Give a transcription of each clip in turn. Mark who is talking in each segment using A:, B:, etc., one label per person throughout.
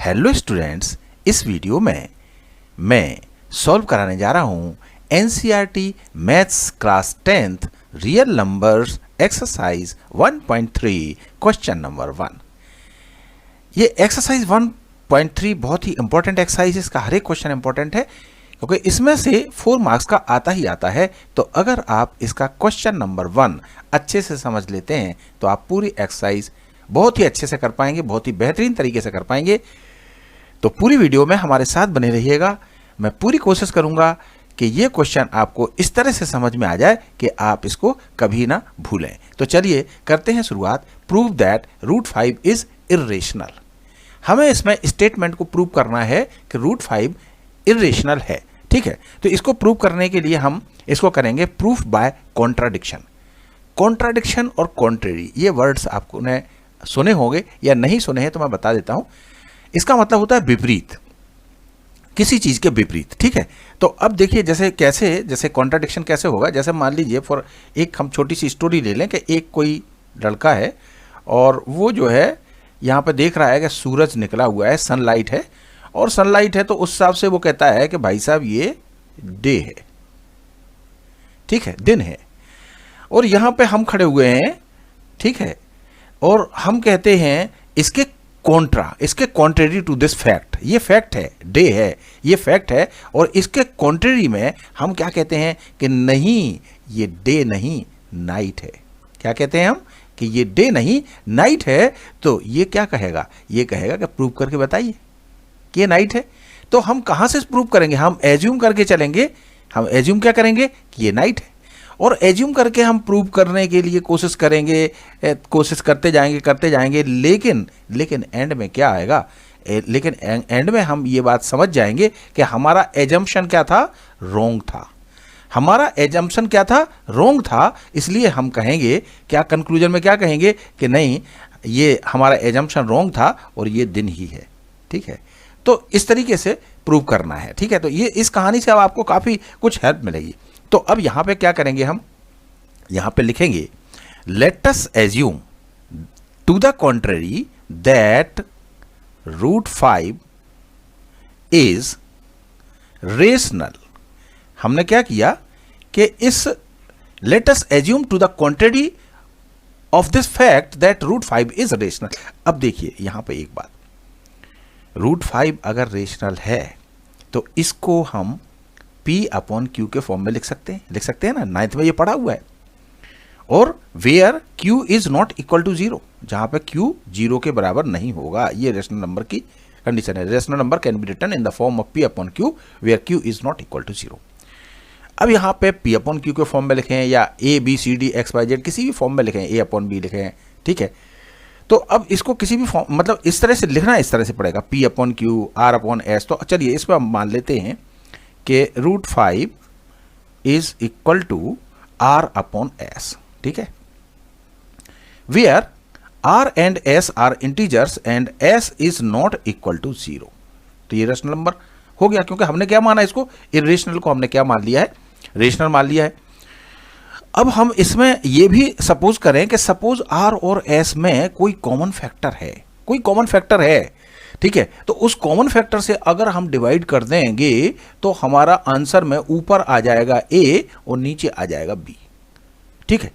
A: Hello students, इस video में मैं सॉल्व कराने जा रहा हूँ NCERT maths class 10th real numbers exercise 1.3 question number 1। ये एक्सरसाइज 1.3 बहुत ही इंपॉर्टेंट एक्सरसाइज है। इसका हर एक क्वेश्चन इंपॉर्टेंट है क्योंकि इसमें से 4 मार्क्स का आता ही आता है। तो अगर आप इसका क्वेश्चन नंबर 1 अच्छे से समझ लेते हैं तो आप पूरी एक्सरसाइज बहुत ही अच्छे से कर पाएंगे, बहुत ही बेहतरीन तरीके से कर पाएंगे। तो पूरी वीडियो में हमारे साथ बने रहिएगा। मैं पूरी कोशिश करूंगा कि ये क्वेश्चन आपको इस तरह से समझ में आ जाए कि आप इसको कभी ना भूलें। तो चलिए करते हैं शुरुआत। Prove that √5 is irrational. हमें इसमें स्टेटमेंट को प्रूव करना है कि √5 इर्रेशनल है। ठीक है, तो इसको प्रूव करने के लिए हम इसको करेंगे प्रूफ बाय कॉन्ट्राडिक्शन। कॉन्ट्राडिक्शन और कॉन्ट्रेरी ये वर्ड्स आपको ने सुने होंगे या नहीं सुने हैं तो मैं बता देता हूं। इसका मतलब होता है विपरीत, किसी चीज के विपरीत। ठीक है, तो अब देखिए जैसे कॉन्ट्राडिक्शन कैसे होगा। जैसे मान लीजिए फॉर एक हम छोटी सी स्टोरी ले लें कि एक कोई लड़का है और वो जो है यहाँ पे देख रहा है कि सूरज निकला हुआ है, सनलाइट है, और सनलाइट है तो उस हिसाब से वो कहता है कि भाई साहब ये डे है, ठीक है, दिन है। और यहाँ पे हम खड़े हुए हैं, ठीक है, और हम कहते हैं इसके कॉन्ट्रेरी टू दिस फैक्ट, ये फैक्ट है, डे है, ये फैक्ट है, और इसके कॉन्ट्रेरी में हम क्या कहते हैं कि नहीं ये डे नहीं नाइट है। क्या कहते हैं हम कि ये डे नहीं नाइट है। तो ये क्या कहेगा, ये कहेगा कि प्रूव करके बताइए कि ये नाइट है। तो हम कहां से प्रूव करेंगे, हम एज्यूम करके चलेंगे। हम एज्यूम क्या करेंगे कि ये नाइट है, और एज्यूम करके हम प्रूव करने के लिए कोशिश करेंगे, कोशिश करते जाएंगे, लेकिन एंड में क्या आएगा, लेकिन एंड में हम ये बात समझ जाएंगे कि हमारा एजम्पशन क्या था, रॉन्ग था। हमारा एजम्पशन क्या था, रॉन्ग था। इसलिए हम कहेंगे क्या, कंक्लूजन में क्या कहेंगे कि नहीं ये हमारा एजम्पशन रॉन्ग था और ये दिन ही है। ठीक है, तो इस तरीके से प्रूव करना है। ठीक है, तो ये इस कहानी से अब आपको काफी कुछ हेल्प मिलेगी। तो अब यहां पे क्या करेंगे, हम यहां पे लिखेंगे let us assume to the contrary that √5 is rational. हमने क्या किया कि इस let us assume to the contrary of this fact that √5 is rational. अब देखिए यहां पे एक बात, √5 अगर रेशनल है तो इसको हम P/Q के फॉर्म में लिख सकते हैं ना, 9th में ये पढ़ा हुआ है। और where Q is not equal to 0, जहां पे Q 0 के बराबर नहीं होगा, ये रेशनल नंबर की कंडीशन है। Rational number can be written in the form of P/Q where Q is not equal to 0। अब यहां पे P/Q के फॉर्म में लिखें या ABCD XYZ किसी भी फॉर्म में लिखें, A/B लिखें। ठीक है, तो अब इसको किसी भी फॉर्म मतलब इस तरह से लिखना, इस तरह से पड़ेगा P/Q R/S। तो चलिए इस पर हम मान लेते हैं कि √5 इज इक्वल टू R/S। ठीक है, where R and S are integers and S is not equal to 0। तो ये रेशनल नंबर हो गया, क्योंकि हमने क्या माना, इसको इर्रेशनल को हमने क्या मान लिया है, रेशनल मान लिया है। अब हम इसमें ये भी सपोज करें कि सपोज R और S में कोई कॉमन फैक्टर है, ठीक है, तो उस कॉमन फैक्टर से अगर हम डिवाइड कर देंगे तो हमारा आंसर में ऊपर आ जाएगा A और नीचे आ जाएगा B। ठीक है,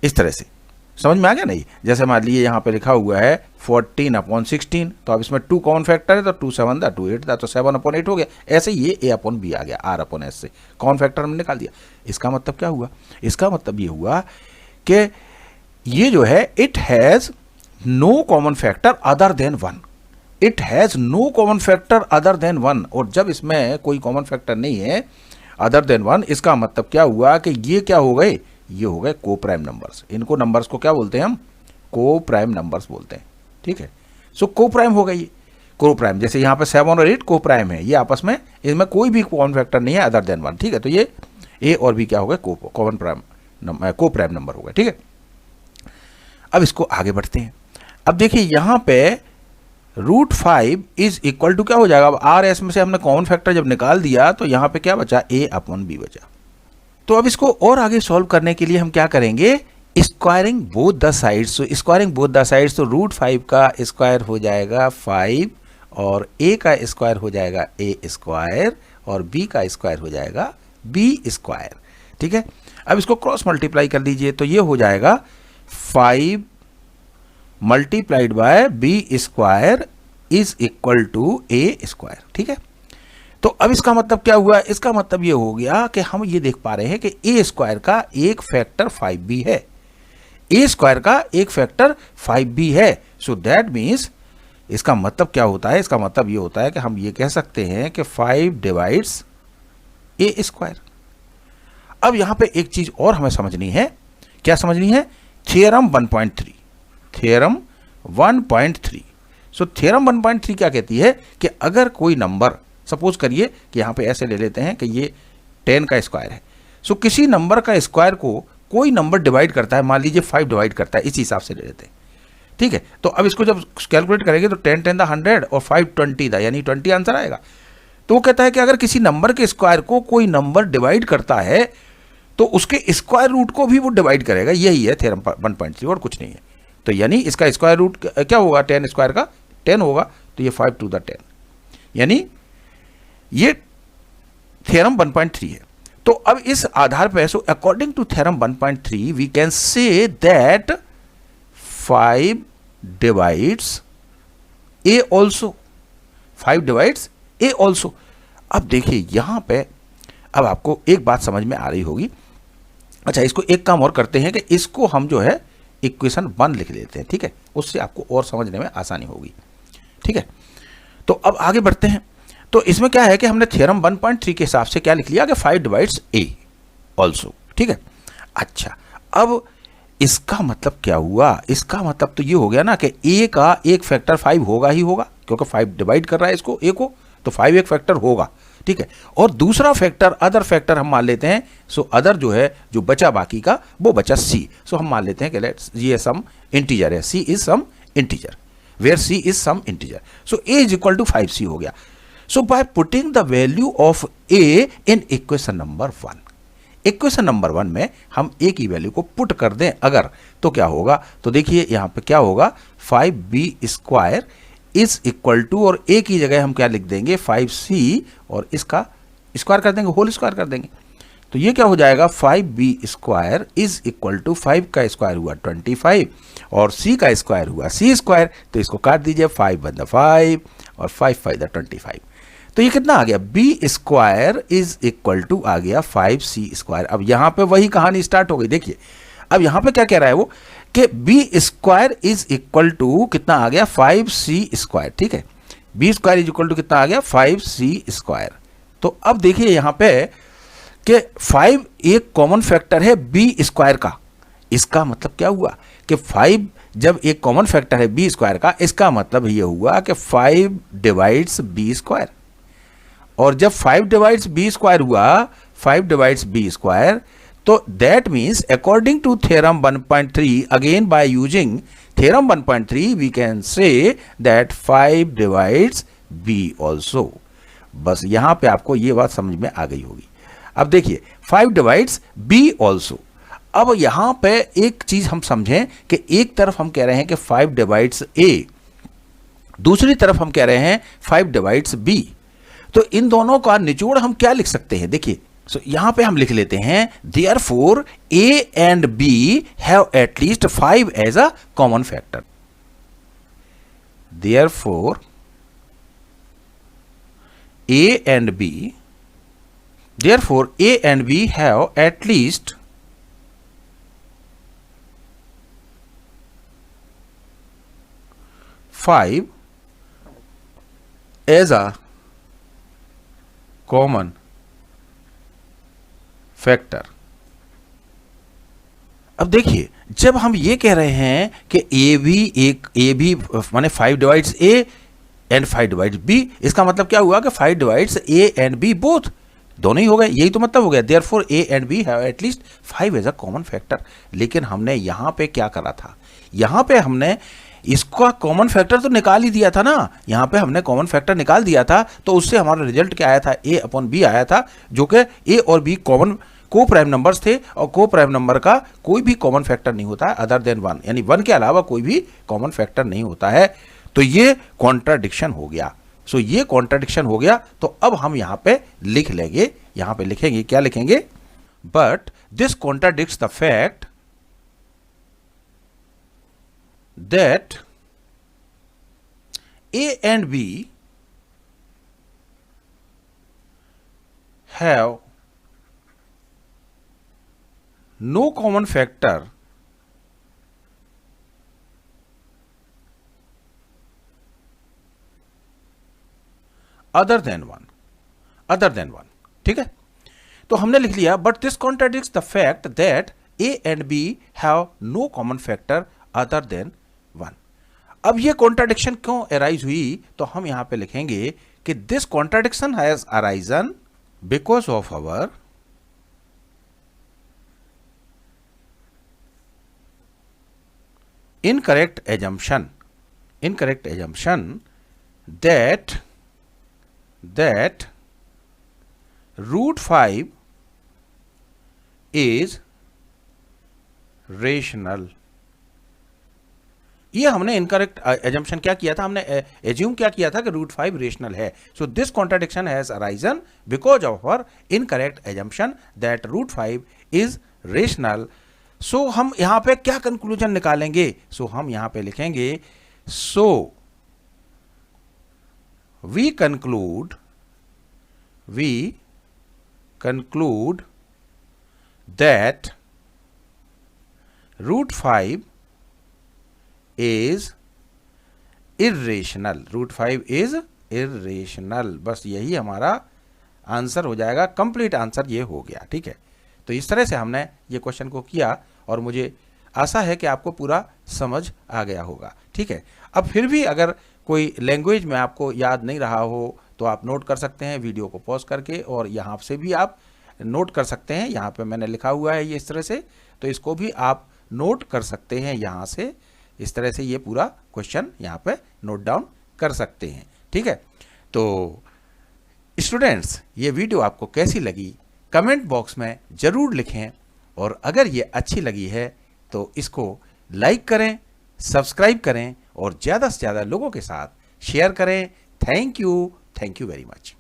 A: इस तरह से समझ में आ गया नहीं। जैसे मान लीजिए यहाँ पे लिखा हुआ है 14/16, तो अब इसमें 2 कॉमन फैक्टर है, तो 2 7 था, 2 8 था, तो 7/8 हो गया। ऐसे ये A/B आ गया, R/S से कॉमन फैक्टर हमने निकाल दिया। इसका मतलब क्या हुआ, इसका मतलब ये हुआ कि ये जो है it has no common factor other than 1। It has no common factor other than 1, और जब इसमें कोई कॉमन फैक्टर नहीं है अदर देन 1, इसका मतलब क्या हुआ कि ये क्या हो गए, ये हो गए को प्राइम नंबर्स। इनको नंबर्स को क्या बोलते हैं हम, को प्राइम नंबर्स बोलते हैं। ठीक है, सो को प्राइम हो गई, को प्राइम। जैसे यहाँ पे 7 और 8 को प्राइम है, ये आपस में, इनमें कोई भी कॉमन फैक्टर नहीं है अदर देन 1। ठीक है, तो ये A और B क्या हो गए, को प्राइम नंबर हो गए। ठीक है, अब इसको आगे बढ़ते हैं। अब देखिए यहाँ पे √5 इज इक्वल टू क्या हो जाएगा, अब R/S में से हमने कॉमन फैक्टर जब निकाल दिया तो यहाँ पे क्या बचा, A/B बचा। तो अब इसको और आगे सॉल्व करने के लिए हम क्या करेंगे, स्क्वायरिंग बोथ द साइड्स। तो स्क्वायरिंग बोथ द साइड्स, तो √5 का स्क्वायर हो जाएगा 5 और a का स्क्वायर हो जाएगा a स्क्वायर और b का स्क्वायर हो जाएगा b स्क्वायर। ठीक है, अब इसको क्रॉस मल्टीप्लाई कर लीजिए तो ये हो जाएगा 5 multiplied by b square is equal to a square. ठीक है, तो अब इसका मतलब क्या हुआ, इसका मतलब ये हो गया कि हम ये देख पा रहे हैं कि a स्क्वायर का एक फैक्टर 5b है, a स्क्वायर का एक फैक्टर 5b है। सो दैट मीन्स इसका मतलब क्या होता है, इसका मतलब ये होता है कि हम ये कह सकते हैं कि 5 डिवाइड्स a स्क्वायर। अब यहां पे एक चीज और हमें समझनी है, क्या समझनी है, थ्योरम 1.3, थ्योरम 1.3। सो थ्योरम 1.3 क्या कहती है कि अगर कोई नंबर, सपोज करिए कि यहां पे ऐसे ले लेते हैं कि ये 10 का स्क्वायर है। सो किसी नंबर का स्क्वायर को कोई नंबर डिवाइड करता है, मान लीजिए 5 डिवाइड करता है, इस हिसाब से ले लेते हैं। ठीक है, तो अब इसको जब कैलकुलेट करेंगे तो 10 10 द 100 और 5 20 द, यानी 20 आंसर आएगा। तो वो कहता है कि अगर किसी नंबर के स्क्वायर को कोई नंबर डिवाइड करता है तो उसके स्क्वायर रूट को भी वो डिवाइड करेगा। यही है थ्योरम 1.3 और कुछ नहीं है। तो यानी इसका स्क्वायर रूट क्या होगा, 10 स्क्वायर का 10 होगा, तो ये 5 टू द 10, यानी ये थ्योरम 1.3 है। तो अब इस आधार पर, so according to theorem 1.3 we can say that 5 divides a also, 5 divides a also. अब देखिए यहां पे अब आपको एक बात समझ में आ रही होगी। अच्छा, इसको एक काम और करते हैं कि इसको हम जो है इक्वेशन 1 लिख लेते हैं। ठीक है, उससे आपको और समझने में आसानी होगी। ठीक है, तो अब आगे बढ़ते हैं। तो इसमें क्या है कि हमने थ्योरम 1.3 के हिसाब से क्या लिख लिया कि 5 डिवाइड्स a ऑल्सो। ठीक है, अच्छा, अब इसका मतलब क्या हुआ, इसका मतलब तो ये हो गया ना कि a का एक फैक्टर 5 होगा ही होगा, क्योंकि 5 डिवाइड कर रहा है इसको a को, तो 5 एक फैक्टर होगा। ठीक है, और दूसरा फैक्टर, अदर फैक्टर हम मान लेते हैं। सो अदर जो है, जो बचा बाकी का, वो बचा c। सो हम मान लेते हैं कि लेट्स ये सम इंटीजर है, c is some integer, where c is some integer. So a is equal to 5c हो गया। So by putting the value of a in equation number 1, equation number 1 में हम a की value को put कर दें अगर, तो क्या होगा, तो देखिए यहां पे क्या होगा, 5b square is equal to, और a की जगह हम क्या लिख देंगे, 5c, और इसका स्क्वायर कर देंगे, होल स्क्वायर कर देंगे। तो ये क्या हो जाएगा, 5b square is equal to 5 का स्क्वायर हुआ 25 और c का स्क्वायर हुआ c स्क्वायर। तो इसको काट दीजिए, 5 1 5 और 5 5 25। तो ये कितना आ गया, b square is equal to आ गया 5c स्क्वायर। अब यहां पे वही कहानी स्टार्ट हो गई। देखिए अब यहां पे क्या कह रहा है वो कि b square is equal to कितना आ गया, 5c स्क्वायर। ठीक है, b square is equal to कितना आ गया, 5c स्क्वायर। तो अब देखिए यहां पे कि 5 एक कॉमन फैक्टर है b स्क्वायर का। इसका मतलब क्या हुआ कि 5 जब एक कॉमन फैक्टर है b स्क्वायर का, इसका मतलब ये हुआ कि 5 डिवाइड्स b स्क्वायर। और जब 5 डिवाइड्स b स्क्वायर हुआ, 5 डिवाइड्स b स्क्वायर, तो that means according to theorem 1.3, again by using theorem 1.3 we can say that 5 divides b also. बस यहां पे आपको ये बात समझ में आ गई होगी। अब देखिए 5 डिवाइड्स b ऑल्सो। अब यहां पे एक चीज हम समझें कि एक तरफ हम कह रहे हैं कि 5 डिवाइड्स a, दूसरी तरफ हम कह रहे हैं 5 डिवाइड्स b। तो इन दोनों का निचोड़ हम क्या लिख सकते हैं, देखिए सो यहां पे हम लिख लेते हैं, therefore a and b have at least 5 as a common factor. Therefore a and b, therefore a and b have at least 5 as a common factor। अब देखिए जब हम ये कह रहे हैं कि a भी माने 5 divides a and 5 divides b, इसका मतलब क्या हुआ कि 5 divides a and b both, दोनों ही हो गए, यही तो मतलब हो गया। Therefore a and b have at least 5 as a common factor. लेकिन हमने यहां पे क्या करा था, यहां पे हमने इसका कॉमन फैक्टर तो निकाल ही दिया था ना, यहां पे हमने कॉमन फैक्टर निकाल दिया था। तो उससे हमारा रिजल्ट क्या आया था, a अपॉन b आया था, जो कि a और b कॉमन को प्राइम नंबर्स थे, और को प्राइम नंबर का कोई भी कॉमन फैक्टर नहीं होता है अदर देन 1, यानी 1 के अलावा कोई भी कॉमन फैक्टर नहीं होता है। तो ये कॉन्ट्राडिक्शन हो गया। सो ये कॉन्ट्राडिक्शन हो गया। तो अब हम यहां पे लिख लेंगे, यहां पे लिखेंगे, क्या लिखेंगे? But this contradicts the fact that A and B have no common factor other than one, ठीक है। तो हमने लिख लिया but this contradicts the fact that A and B have no common factor other than one। अब ये contradiction क्यों arise हुई? तो हम यहां पे लिखेंगे कि this contradiction has arisen because of our incorrect assumption that root 5 is rational। ये हमने इनकरेक्ट एजम्पशन क्या किया था? हमने एज्यूम क्या किया था कि रूट 5 रेशनल है। So this contradiction has arisen because of our incorrect assumption that root 5 is rational. So हम यहां पे क्या कंक्लूजन निकालेंगे? सो हम यहां पे लिखेंगे so we conclude that root 5 is irrational। Root 5 is irrational। बस यही हमारा आंसर हो जाएगा, कंप्लीट आंसर ये हो गया, ठीक है। तो इस तरह से हमने ये क्वेश्चन को किया और मुझे आशा है कि आपको पूरा समझ आ गया होगा, ठीक है। अब फिर भी अगर कोई लैंग्वेज में आपको याद नहीं रहा हो तो आप नोट कर सकते हैं वीडियो को पॉज करके, और यहाँ से भी आप नोट कर सकते हैं। यहाँ पे मैंने लिखा हुआ है ये इस तरह से, तो इसको भी आप नोट कर सकते हैं यहाँ से। इस तरह से ये पूरा क्वेश्चन यहाँ पे नोट डाउन कर सकते हैं, ठीक है। तो स्टूडेंट्स, ये वीडियो आपको कैसी लगी कमेंट बॉक्स में ज़रूर लिखें, और अगर ये अच्छी लगी है तो इसको लाइक करें, सब्सक्राइब करें और ज़्यादा से ज़्यादा लोगों के साथ शेयर करें। Thank you very much.